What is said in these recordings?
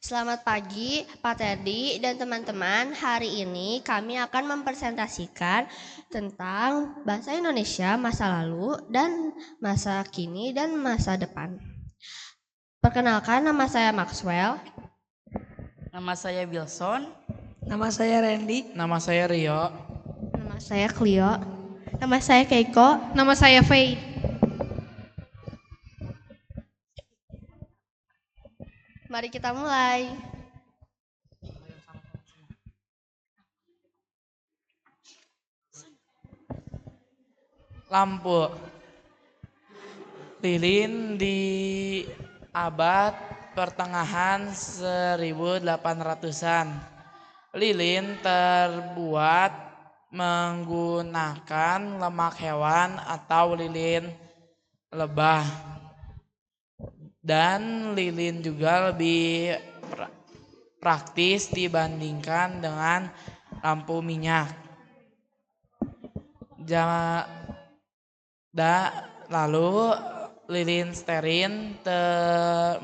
Selamat pagi, Pak Terdi dan teman-teman. Hari ini kami akan mempresentasikan tentang bahasa Indonesia masa lalu dan masa kini dan masa depan. Perkenalkan, nama saya Maxwell. Nama saya Wilson. Nama saya Randy. Nama saya Rio. Nama saya Clio. Nama saya Keiko. Nama saya Faye. Mari kita mulai. Lampu. Lilin di abad pertengahan 1800-an. Lilin terbuat menggunakan lemak hewan atau lilin lebah. Dan lilin juga lebih praktis dibandingkan dengan lampu minyak. Lalu lilin stearin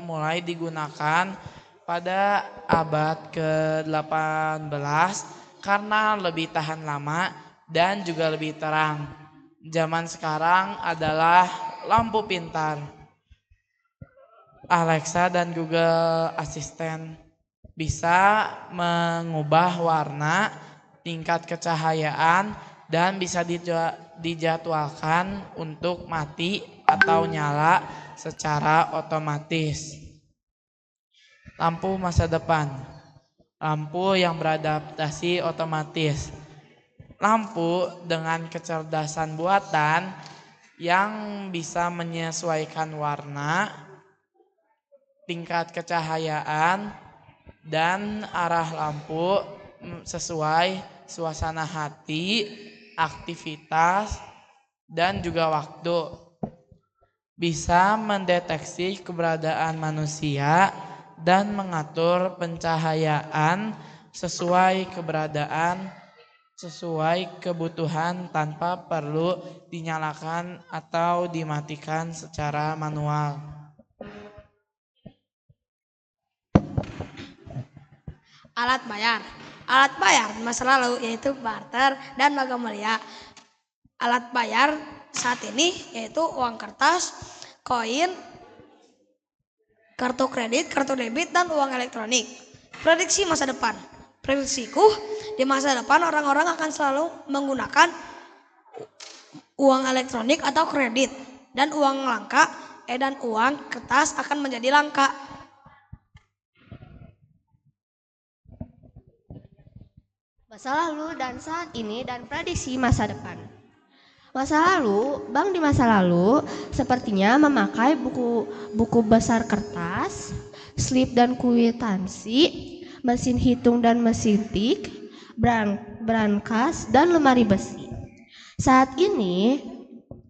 mulai digunakan pada abad ke-18 karena lebih tahan lama dan juga lebih terang. Zaman sekarang adalah lampu pintar. Alexa dan Google Assistant bisa mengubah warna, tingkat kecahayaan, dan bisa dijadwalkan untuk mati atau nyala secara otomatis. Lampu masa depan. Lampu yang beradaptasi otomatis. Lampu dengan kecerdasan buatan yang bisa menyesuaikan warna, tingkat kecahayaan, dan arah lampu sesuai suasana hati, aktivitas, dan juga waktu. Bisa mendeteksi keberadaan manusia dan mengatur pencahayaan sesuai kebutuhan tanpa perlu dinyalakan atau dimatikan secara manual. Alat bayar. Alat bayar di masa lalu yaitu barter dan logam mulia. Alat bayar saat ini yaitu uang kertas, koin, kartu kredit, kartu debit, dan uang elektronik. Prediksi masa depan. Prediksiku di masa depan orang-orang akan selalu menggunakan uang elektronik atau kredit, dan uang langka dan uang kertas akan menjadi langka. Masa lalu dan saat ini dan prediksi masa depan. Masa lalu, bank di masa lalu sepertinya memakai buku besar kertas, slip dan kwitansi, mesin hitung dan mesin tik, brankas dan lemari besi. Saat ini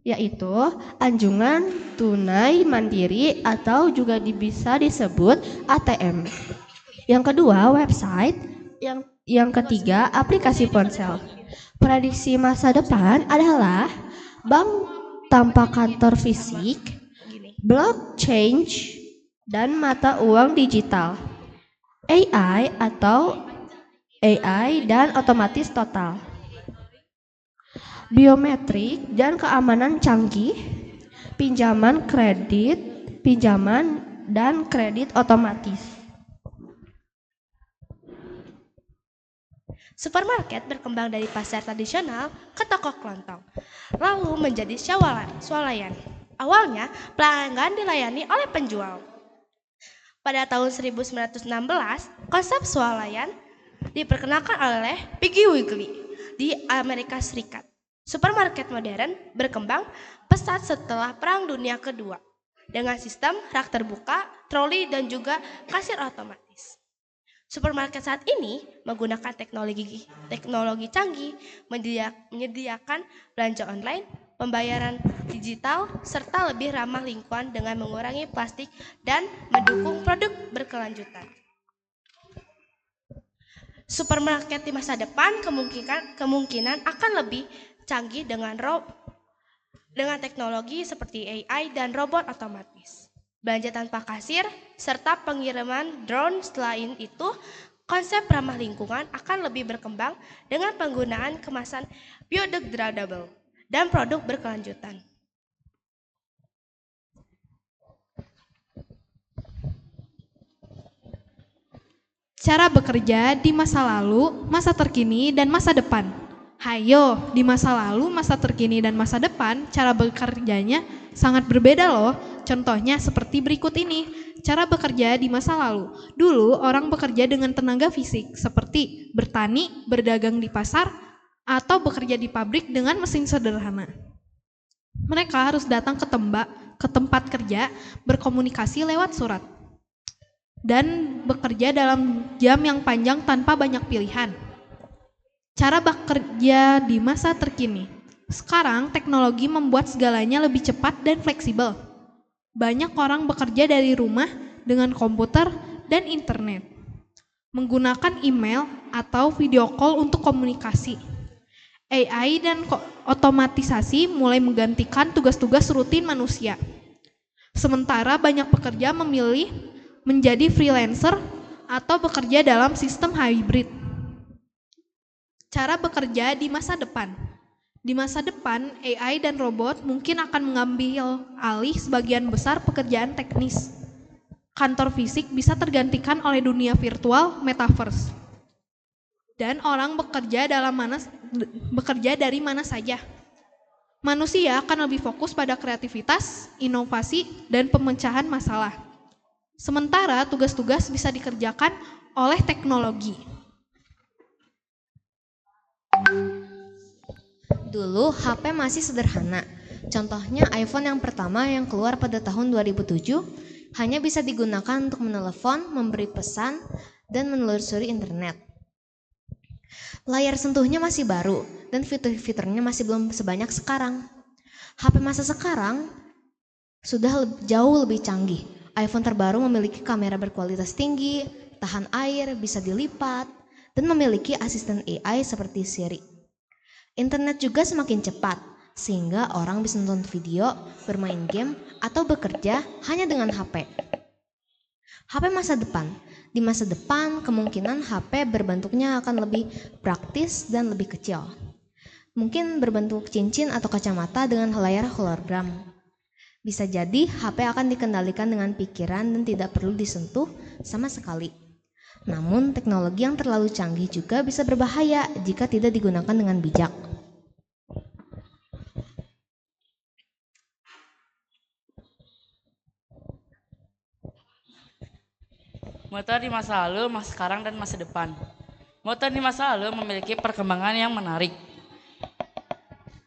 yaitu anjungan tunai mandiri atau juga bisa disebut ATM. Yang kedua, website. Yang ketiga, aplikasi ponsel. Prediksi masa depan adalah bank tanpa kantor fisik, blockchain, dan mata uang digital. AI dan otomatis total. Biometrik dan keamanan canggih, pinjaman dan kredit otomatis. Supermarket berkembang dari pasar tradisional ke toko kelontong, lalu menjadi swalayan. Awalnya, pelanggan dilayani oleh penjual. Pada tahun 1916, konsep swalayan diperkenalkan oleh Piggly Wiggly di Amerika Serikat. Supermarket modern berkembang pesat setelah Perang Dunia Kedua dengan sistem rak terbuka, troli, dan juga kasir otomatis. Supermarket saat ini menggunakan teknologi canggih, menyediakan belanja online, pembayaran digital, serta lebih ramah lingkungan dengan mengurangi plastik dan mendukung produk berkelanjutan. Supermarket di masa depan kemungkinan akan lebih canggih dengan teknologi seperti AI dan robot otomatis. belanja tanpa kasir, serta pengiriman drone. Selain itu, konsep ramah lingkungan akan lebih berkembang dengan penggunaan kemasan biodegradable dan produk berkelanjutan. Cara bekerja di masa lalu, masa terkini, dan masa depan. Hayo, di masa lalu, masa terkini, dan masa depan, cara bekerjanya sangat berbeda loh. Contohnya seperti berikut ini. Cara bekerja di masa lalu. Dulu orang bekerja dengan tenaga fisik, seperti bertani, berdagang di pasar, atau bekerja di pabrik dengan mesin sederhana. Mereka harus datang ke tempat kerja, berkomunikasi lewat surat, dan bekerja dalam jam yang panjang tanpa banyak pilihan. Cara bekerja di masa terkini. Sekarang teknologi membuat segalanya lebih cepat dan fleksibel. Banyak orang bekerja dari rumah dengan komputer dan internet, menggunakan email atau video call untuk komunikasi. AI dan otomatisasi mulai menggantikan tugas-tugas rutin manusia. Sementara banyak pekerja memilih menjadi freelancer atau bekerja dalam sistem hybrid. Cara bekerja di masa depan. Di masa depan, AI dan robot mungkin akan mengambil alih sebagian besar pekerjaan teknis. Kantor fisik bisa tergantikan oleh dunia virtual metaverse. Dan orang bekerja dari mana saja. Manusia akan lebih fokus pada kreativitas, inovasi, dan pemecahan masalah. Sementara tugas-tugas bisa dikerjakan oleh teknologi. Dulu HP masih sederhana. Contohnya iPhone yang pertama yang keluar pada tahun 2007 hanya bisa digunakan untuk menelepon, memberi pesan, dan menelusuri internet. Layar sentuhnya masih baru dan fitur-fiturnya masih belum sebanyak sekarang. HP masa sekarang sudah jauh lebih canggih. iPhone terbaru memiliki kamera berkualitas tinggi, tahan air, bisa dilipat, dan memiliki asisten AI seperti Siri. Internet juga semakin cepat, sehingga orang bisa nonton video, bermain game, atau bekerja hanya dengan HP. HP masa depan. Di masa depan, kemungkinan HP berbentuknya akan lebih praktis dan lebih kecil. Mungkin berbentuk cincin atau kacamata dengan layar hologram. Bisa jadi HP akan dikendalikan dengan pikiran dan tidak perlu disentuh sama sekali. Namun teknologi yang terlalu canggih juga bisa berbahaya jika tidak digunakan dengan bijak. Motor di masa lalu, masa sekarang, dan masa depan. Motor di masa lalu memiliki perkembangan yang menarik.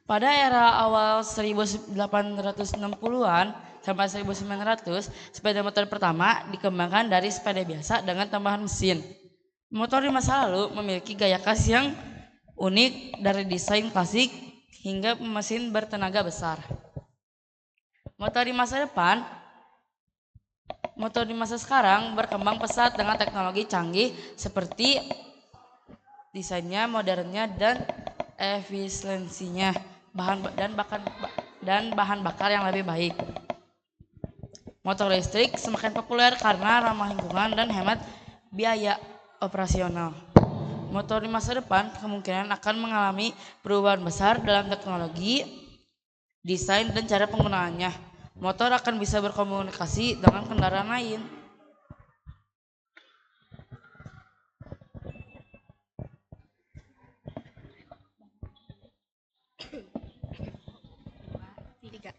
Pada era awal 1860-an sampai 1900, sepeda motor pertama dikembangkan dari sepeda biasa dengan tambahan mesin. Motor di masa lalu memiliki gaya khas yang unik dari desain klasik hingga mesin bertenaga besar. Motor di masa depan, motor di masa sekarang berkembang pesat dengan teknologi canggih seperti desainnya, modernnya, dan efisiensinya, dan bahan bakar yang lebih baik. Motor listrik semakin populer karena ramah lingkungan dan hemat biaya operasional. Motor di masa depan kemungkinan akan mengalami perubahan besar dalam teknologi, desain, dan cara penggunaannya. Motor akan bisa berkomunikasi dengan kendaraan lain. Tiga.